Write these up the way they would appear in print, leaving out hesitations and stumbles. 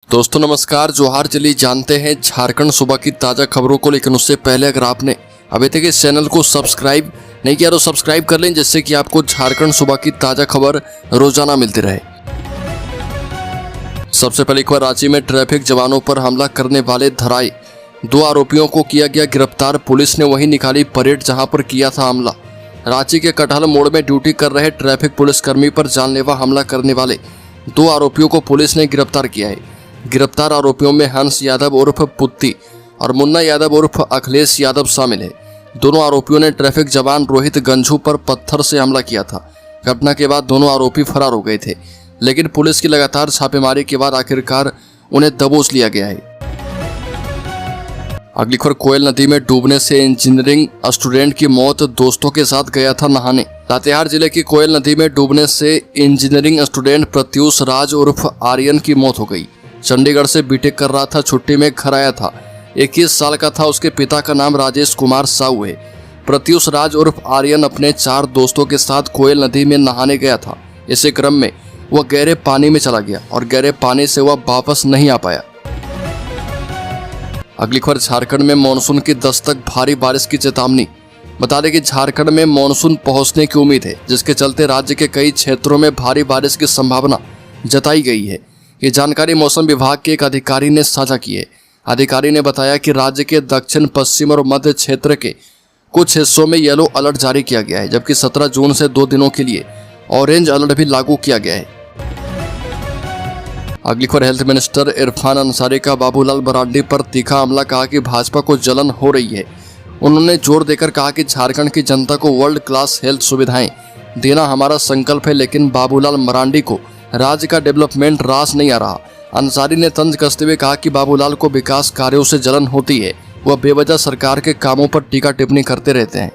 दोस्तों नमस्कार, जोहार। चलिए जानते हैं झारखंड सुबह की ताज़ा खबरों को, लेकिन उससे पहले अगर आपने अभी तक इस चैनल को सब्सक्राइब नहीं किया तो सब्सक्राइब कर लें, जिससे कि आपको झारखंड सुबह की ताज़ा खबर रोजाना मिलती रहे। सबसे पहले एक बार रांची में ट्रैफिक जवानों पर हमला करने वाले धराए 2 आरोपियों को किया गया गिरफ्तार। पुलिस ने वहीं निकाली परेड जहां पर किया था हमला। रांची के कटहल मोड़ में ड्यूटी कर रहे ट्रैफिक पुलिसकर्मी पर जानलेवा हमला करने वाले 2 आरोपियों को पुलिस ने गिरफ्तार किया है। गिरफ्तार आरोपियों में हंस यादव उर्फ पुत्ती और मुन्ना यादव उर्फ अखिलेश यादव शामिल है। दोनों आरोपियों ने ट्रैफिक जवान रोहित गंझू पर पत्थर से हमला किया था। घटना के बाद दोनों आरोपी फरार हो गए थे, लेकिन पुलिस की लगातार छापेमारी के बाद आखिरकार उन्हें दबोच लिया गया है। अगली खबर, कोयल नदी में डूबने से इंजीनियरिंग स्टूडेंट की मौत, दोस्तों के साथ गया था नहाने। लातेहार जिले की कोयल नदी में डूबने से इंजीनियरिंग स्टूडेंट प्रत्यूष राज उर्फ आर्यन की मौत हो गई। चंडीगढ़ से बीटेक कर रहा था, छुट्टी में घर आया था। 21 साल का था। उसके पिता का नाम राजेश कुमार साहू है। प्रत्यूष राज उर्फ आर्यन अपने 4 दोस्तों के साथ कोयल नदी में नहाने गया था। इसी क्रम में वह गहरे पानी में चला गया और गहरे पानी से वह वापस नहीं आ पाया। अगली खबर, झारखंड में मानसून की दस्तक, भारी बारिश की चेतावनी। बता दें कि झारखंड में मानसून पहुंचने की उम्मीद है, जिसके चलते राज्य के कई क्षेत्रों में भारी बारिश की संभावना जताई गई है। ये जानकारी मौसम विभाग के एक अधिकारी ने साझा की है। अधिकारी ने बताया कि राज्य के दक्षिण पश्चिम और मध्य क्षेत्र के कुछ हिस्सों में येलो अलर्ट जारी किया गया है, जबकि 17 जून से 2 दिनों के लिए ऑरेंज अलर्ट भी लागू किया गया है। अगली खबर, हेल्थ मिनिस्टर इरफान अंसारी का बाबूलाल मरांडी पर तीखा हमला। कहा कि भाजपा को जलन हो रही है। उन्होंने जोर देकर कहा कि झारखंड की जनता को वर्ल्ड क्लास हेल्थ सुविधाएं देना हमारा संकल्प है, लेकिन बाबूलाल मरांडी को राज्य का डेवलपमेंट रास नहीं आ रहा। अंसारी ने तंज कसते हुए कहा कि बाबूलाल को विकास कार्यों से जलन होती है। वह बेवजह सरकार के कामों पर टीका टिप्पणी करते रहते हैं।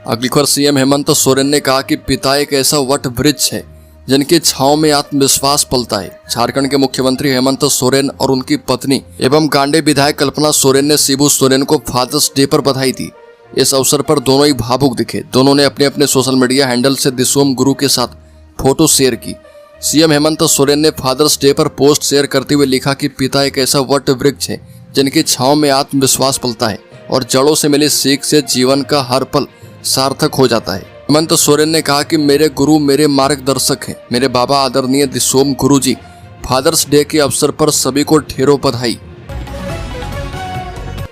अगली खबर, सीएम हेमंत सोरेन ने कहा कि पिता एक ऐसा वट वृक्ष है जिनकी छांव में आत्मविश्वास पलता है। झारखंड के मुख्यमंत्री हेमंत सोरेन और उनकी पत्नी एवं गांडे विधायक कल्पना सोरेन ने शिबू सोरेन को फादर्स डे पर बधाई दी। इस अवसर पर दोनों ही भावुक दिखे। दोनों ने अपने अपने सोशल मीडिया हैंडल से दिसोम गुरु के साथ फोटो शेयर की। सीएम हेमंत सोरेन ने फादर्स डे पर पोस्ट शेयर करते हुए लिखा कि पिता एक ऐसा वट वृक्ष है जिनकी छांव में आत्मविश्वास पलता है और जड़ों से मिली सीख से जीवन का हर पल सार्थक हो जाता है। हेमंत सोरेन ने कहा कि मेरे गुरु मेरे मार्गदर्शक हैं। मेरे बाबा आदरणीय दिसोम गुरु जी, फादर्स डे के अवसर पर सभी को ढेरों बधाई।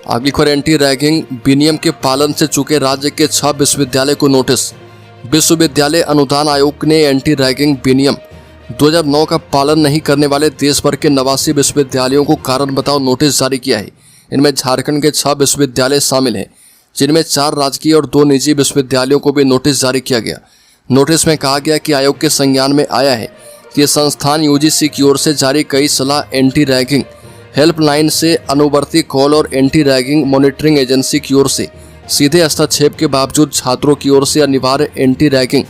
अगली खबर, एंटी रैगिंग विनियम के पालन से चूके राज्य के 6 विश्वविद्यालय को नोटिस। विश्वविद्यालय अनुदान आयोग ने एंटी रैगिंग विनियम 2009 का पालन नहीं करने वाले देश भर के 89 विश्वविद्यालयों को कारण बताओ नोटिस जारी किया है। इनमें झारखंड के 6 विश्वविद्यालय शामिल हैं, जिनमें 4 राजकीय और 2 निजी विश्वविद्यालयों को भी नोटिस जारी किया गया। नोटिस में कहा गया कि आयोग के संज्ञान में आया है कि ये संस्थान यूजीसी की ओर से जारी कई सलाह एंटी रैगिंग हेल्पलाइन से अनुवर्ती कॉल और एंटी रैगिंग मॉनिटरिंग एजेंसी की ओर से सीधे हस्तक्षेप के बावजूद छात्रों की ओर से अनिवार्य एंटी रैगिंग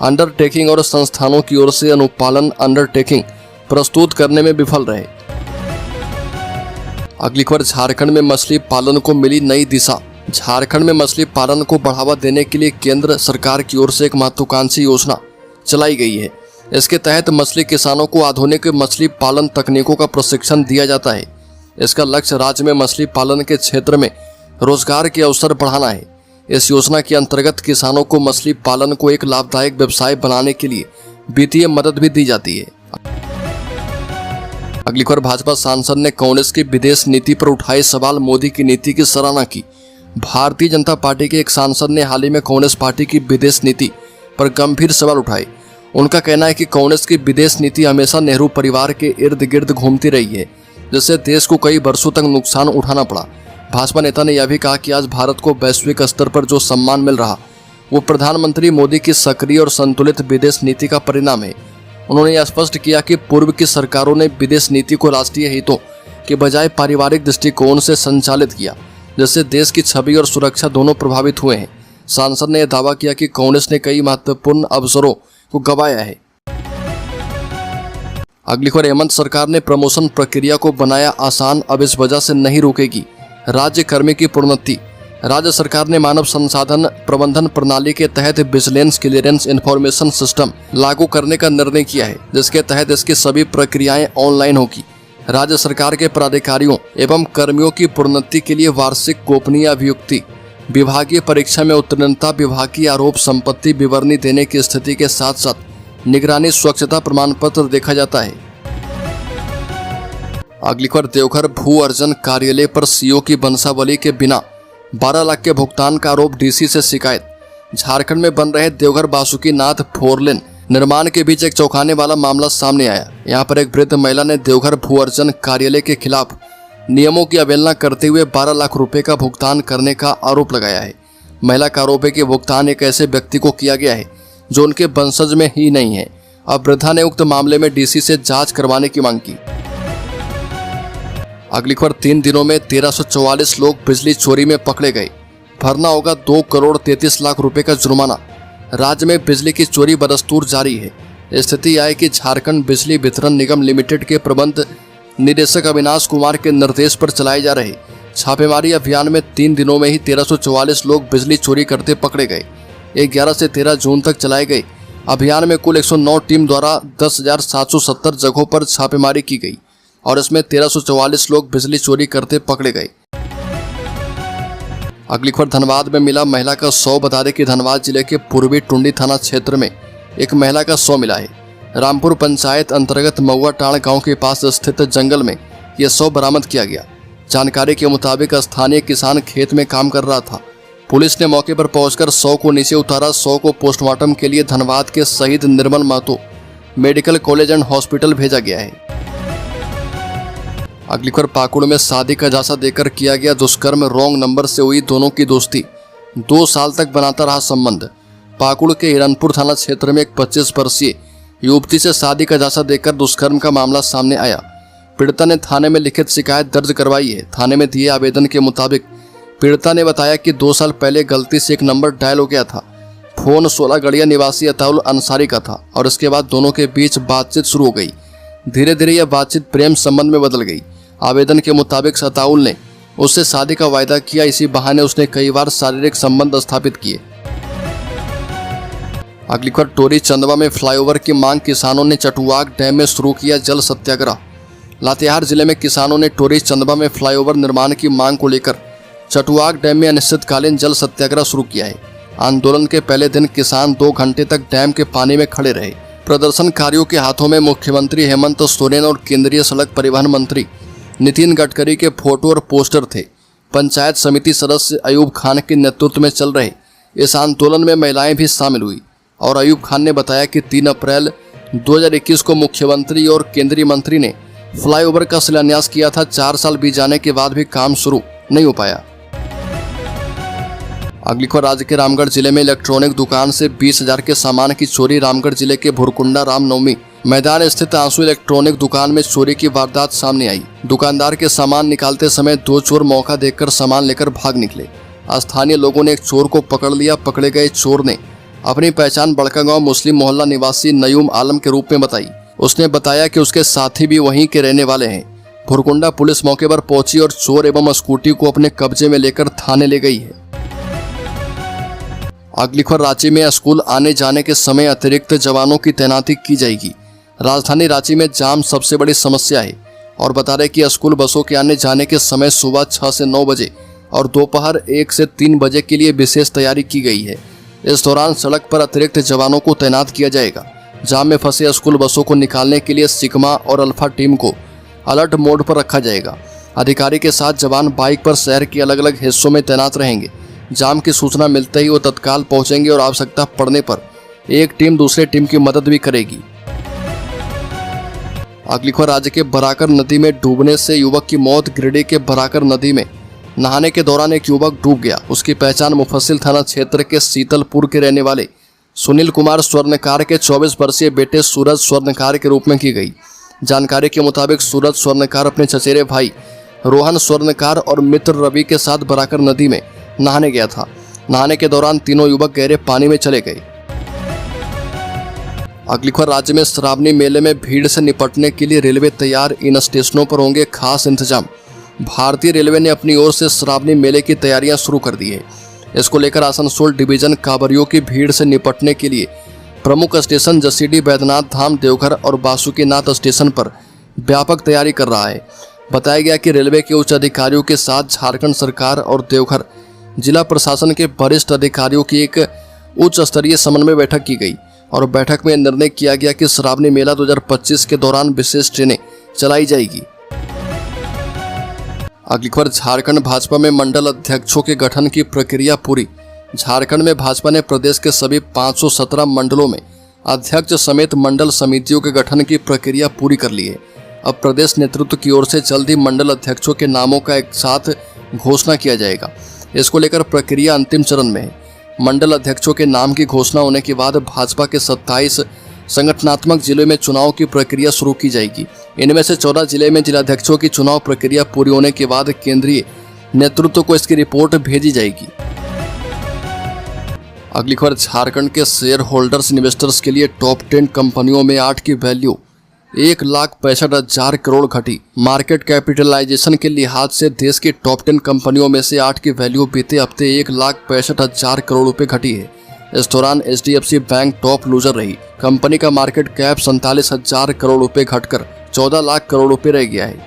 अंडरटेकिंग और संस्थानों की ओर से अनुपालन अंडरटेकिंग प्रस्तुत करने में विफल रहे। अगली खबर, झारखंड में मछली पालन को मिली नई दिशा। झारखंड में मछली पालन को बढ़ावा देने के लिए केंद्र सरकार की ओर से एक महत्वाकांक्षी योजना चलाई गई है। इसके तहत मछली किसानों को आधुनिक मछली पालन तकनीकों का प्रशिक्षण दिया जाता है। इसका लक्ष्य राज्य में मछली पालन के क्षेत्र में रोजगार के अवसर बढ़ाना है। इस योजना के अंतर्गत किसानों को मछली पालन को एक लाभदायक व्यवसाय बनाने के लिए वित्तीय मदद भी दी जाती है। अगली खबर, भाजपा सांसद ने कांग्रेस की विदेश नीति पर उठाए सवाल। मोदी की नीति की सराहना की। भारतीय जनता पार्टी के एक सांसद ने हाल ही में कांग्रेस पार्टी की विदेश नीति पर गंभीर सवाल उठाए। उनका कहना है कि कांग्रेस की विदेश नीति हमेशा नेहरू परिवार के इर्द गिर्द घूमती रही है, जिससे देश को कई वर्षों तक नुकसान उठाना पड़ा। भाजपा नेता ने यह भी कहा कि आज भारत को वैश्विक स्तर पर जो सम्मान मिल रहा वो प्रधानमंत्री मोदी की सक्रिय और संतुलित विदेश नीति का परिणाम है। उन्होंने यह स्पष्ट किया कि पूर्व की सरकारों ने विदेश नीति को राष्ट्रीय हितों के बजाय पारिवारिक दृष्टिकोण से संचालित किया, जिससे देश की छवि और सुरक्षा दोनों प्रभावित हुए हैं। सांसद ने यह दावा किया कि कांग्रेस ने कई महत्वपूर्ण अवसरों को गंवाया है। अगली खबर, हेमंत सरकार ने प्रमोशन प्रक्रिया को बनाया आसान, अब इस वजह से नहीं रुकेगी राज्य कर्मी की प्रोन्नति। राज्य सरकार ने मानव संसाधन प्रबंधन प्रणाली के तहत विजिलेंस क्लियरेंस इंफॉर्मेशन सिस्टम लागू करने का निर्णय किया है, जिसके तहत इसकी सभी प्रक्रियाएं ऑनलाइन होगी। राज्य सरकार के पदाधिकारियों एवं कर्मियों की प्रोन्नति के लिए वार्षिक गोपनीय अभियुक्ति, विभागीय परीक्षा में उत्तीर्णता, विभागीय आरोप संपत्ति विवरणी देने की स्थिति के साथ साथ निगरानी स्वच्छता प्रमाण पत्र देखा जाता है। अगली खबर, देवघर भू अर्जन कार्यालय पर सीओ की वंशावली के बिना 12 लाख के भुगतान का आरोप, डीसी से शिकायत। झारखंड में बन रहे देवघर बासुकीनाथ फोरलेन निर्माण के बीच एक चौंकाने वाला मामला सामने आया। यहाँ पर एक वृद्ध महिला ने देवघर भू अर्जन कार्यालय के खिलाफ नियमों की अवहेलना करते हुए 12 लाख रुपए का भुगतान करने का आरोप लगाया है। महिला का आरोप है कि भुगतान एक ऐसे व्यक्ति को किया गया है जो उनके वंशज में ही नहीं है। अब वृद्धा ने उक्त मामले में डीसी से जांच करवाने की मांग की। अगली खबर, 3 दिनों में 1344 लोग बिजली चोरी में पकड़े गए, भरना होगा 2 करोड़ 33 लाख रुपए का जुर्माना। राज्य में बिजली की चोरी बदस्तूर जारी है। स्थिति यह है कि झारखंड बिजली वितरण निगम लिमिटेड के प्रबंध निदेशक अविनाश कुमार के निर्देश पर चलाए जा रहे छापेमारी अभियान में 3 दिनों में ही 1344 लोग बिजली चोरी करते पकड़े गए। 11 से 13 जून तक चलाए गए अभियान में कुल 109 टीम द्वारा 10,770 जगहों पर छापेमारी की गई और इसमें 1344 लोग बिजली चोरी करते पकड़े गए। अगली खबर, धनबाद में मिला महिला का शव। बता दें कि धनबाद जिले के पूर्वी टुंडी थाना क्षेत्र में एक महिला का शव मिला है। रामपुर पंचायत अंतर्गत महुआ टाण गांव के पास स्थित जंगल में यह शव बरामद किया गया। जानकारी के मुताबिक स्थानीय किसान खेत में काम कर रहा था। पुलिस ने मौके पर पहुंचकर शव को नीचे उतारा। शव को पोस्टमार्टम के लिए धनबाद के शहीद Nirmal Mahato medical college and hospital भेजा गया है। अगली खबर, पाकुड़ में शादी का झांसा देकर किया गया दुष्कर्म, रॉन्ग नंबर से हुई दोनों की दोस्ती, 2 साल तक बनाता रहा संबंध। पाकुड़ के हिरनपुर थाना क्षेत्र में एक 25 वर्षीय युवती से शादी का झांसा देकर दुष्कर्म का मामला सामने आया। पीड़िता ने थाने में लिखित शिकायत दर्ज करवाई है। थाने में दिए आवेदन के मुताबिक पीड़िता ने बताया कि 2 साल पहले गलती से एक नंबर डायल हो गया था। फोन 16 गड़िया निवासी अताउल अंसारी का था और इसके बाद दोनों के बीच बातचीत शुरू हो गई। धीरे धीरे यह बातचीत प्रेम संबंध में बदल गई। आवेदन के मुताबिक सताउल ने उससे शादी का वायदा किया। इसी बहाने उसने कई बार शारीरिक संबंध स्थापित किए। अगली खबर, टोरी चंदवा में फ्लाईओवर की मांग, किसानों ने चटुआक डैम में शुरू किया जल सत्याग्रह। लातेहार जिले में किसानों ने टोरी चंदवा में फ्लाईओवर निर्माण की मांग को लेकर चटुआक डैम में अनिश्चितकालीन जल सत्याग्रह शुरू किया है। आंदोलन के पहले दिन किसान 2 घंटे तक डैम के पानी में खड़े रहे। प्रदर्शनकारियों के हाथों में मुख्यमंत्री हेमंत सोरेन और केंद्रीय सड़क परिवहन मंत्री नितिन गडकरी के फोटो और पोस्टर थे। पंचायत समिति सदस्य अयूब खान के नेतृत्व में चल रहे इस आंदोलन में महिलाएं भी शामिल हुई और अयूब खान ने बताया कि 3 अप्रैल 2021 को मुख्यमंत्री और केंद्रीय मंत्री ने फ्लाईओवर का शिलान्यास किया था। 4 साल बीत जाने के बाद भी काम शुरू नहीं हो पाया। अगली खबर, राज्य के रामगढ़ जिले में इलेक्ट्रॉनिक दुकान से 20,000 के सामान की चोरी। रामगढ़ जिले के भुरकुंडा रामनवमी मैदान स्थित आंसू इलेक्ट्रॉनिक दुकान में चोरी की वारदात सामने आई। दुकानदार के सामान निकालते समय 2 चोर मौका देखकर सामान लेकर भाग निकले। स्थानीय लोगों ने एक चोर को पकड़ लिया। पकड़े गए चोर ने अपनी पहचान बड़कागांव मुस्लिम मोहल्ला निवासी नयूम आलम के रूप में बताई। उसने बताया कि उसके साथी भी वहीं के रहने वाले हैं। भुरकुंडा पुलिस मौके पर पहुंची और चोर एवं स्कूटी को अपने कब्जे में लेकर थाने ले गई है। अगली खबर, रांची में स्कूल आने जाने के समय अतिरिक्त जवानों की तैनाती की जाएगी। राजधानी रांची में जाम सबसे बड़ी समस्या है और बता रहे कि स्कूल बसों के आने जाने के समय सुबह 6 से 9 बजे और दोपहर 1 से 3 बजे के लिए विशेष तैयारी की गई है। इस दौरान सड़क पर अतिरिक्त जवानों को तैनात किया जाएगा। जाम में फंसे स्कूल बसों को निकालने के लिए सिग्मा और अल्फा टीम को अलर्ट मोड पर रखा जाएगा। अधिकारी के साथ जवान बाइक पर शहर के अलग अलग हिस्सों में तैनात रहेंगे। जाम की सूचना मिलते ही वो तत्काल पहुंचेंगे और आवश्यकता पड़ने पर एक टीम दूसरे टीम की मदद भी करेगी। अगली खबर, राज्य के बराकर नदी में डूबने से युवक की मौत। गिरिडीह के बराकर नदी में नहाने के दौरान एक युवक डूब गया। उसकी पहचान मुफस्सिल थाना क्षेत्र के शीतलपुर के रहने वाले सुनील कुमार स्वर्णकार के 24 वर्षीय बेटे सूरज स्वर्णकार के रूप में की गई। जानकारी के मुताबिक सूरज स्वर्णकार अपने चचेरे भाई रोहन स्वर्णकार और मित्र रवि के साथ बराकर नदी में नहाने गया था। नहाने के दौरान तीनों युवक गहरे पानी में चले गए। अगली खबर, राज्य में श्रावणी मेले में भीड़ से निपटने के लिए रेलवे तैयार। इन स्टेशनों पर होंगे खास इंतजाम। भारतीय रेलवे ने अपनी ओर से श्रावणी मेले की तैयारियां शुरू कर दी है। इसको लेकर आसनसोल डिवीजन कांवरियों की भीड़ से निपटने के लिए प्रमुख स्टेशन जसीडीह, बैद्यनाथ धाम, देवघर और बासुकीनाथ स्टेशन पर व्यापक तैयारी कर रहा है। बताया गया कि रेलवे के उच्च अधिकारियों के साथ झारखंड सरकार और देवघर जिला प्रशासन के वरिष्ठ अधिकारियों की एक उच्च स्तरीय समन्वय बैठक की गई और बैठक में निर्णय किया गया कि श्रावणी मेला 2025 के दौरान विशेष ट्रेनें चलाई जाएगी। अगली खबर, झारखंड भाजपा में मंडल अध्यक्षों के गठन की प्रक्रिया पूरी। झारखंड में भाजपा ने प्रदेश के सभी 517 मंडलों में अध्यक्ष समेत मंडल समितियों के गठन की प्रक्रिया पूरी कर ली है। अब प्रदेश नेतृत्व की ओर से जल्द ही मंडल अध्यक्षों के नामों का एक साथ घोषणा किया जाएगा। इसको लेकर प्रक्रिया अंतिम चरण में है। मंडल अध्यक्षों के नाम की घोषणा होने के बाद भाजपा के 27 संगठनात्मक जिलों में चुनाव की प्रक्रिया शुरू की जाएगी। इनमें से 14 जिले में जिलाध्यक्षों की चुनाव प्रक्रिया पूरी होने के बाद केंद्रीय नेतृत्व को इसकी रिपोर्ट भेजी जाएगी। अगली खबर, झारखंड के शेयर होल्डर्स इन्वेस्टर्स के लिए टॉप 10 कंपनियों में 8 की वैल्यू 1,65,000 करोड़ घटी। मार्केट कैपिटलाइजेशन के लिहाज से देश की टॉप 10 कंपनियों में से 8 की वैल्यू बीते हफ्ते 1,65,000 करोड़ रुपए घटी है। इस दौरान HDFC बैंक टॉप लूजर रही। कंपनी का मार्केट कैप 47,000 करोड़ रुपए घटकर 14 लाख करोड़ रुपए रह गया है।